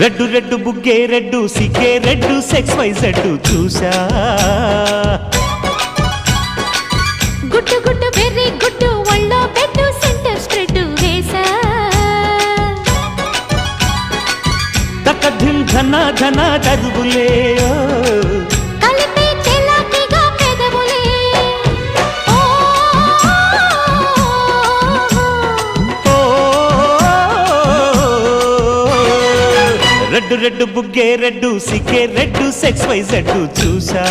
red red బుగ్గే red సిగ్గే red X Y Z చూసా గుట్టు గుట్టు వెర్రి గుట్టు ఒళ్ళో పెట్టు సెంటర్ స్ప్రెడ్ వేసా తకధిం ధన ధన దరువులే కలిపే చెలాకిగా పెదవులే రెడ్డు రెడ్డు బుగ్గే రెడ్డు సిగ్గే రెడ్డు సెక్స్ వై జెడ్డు చూసా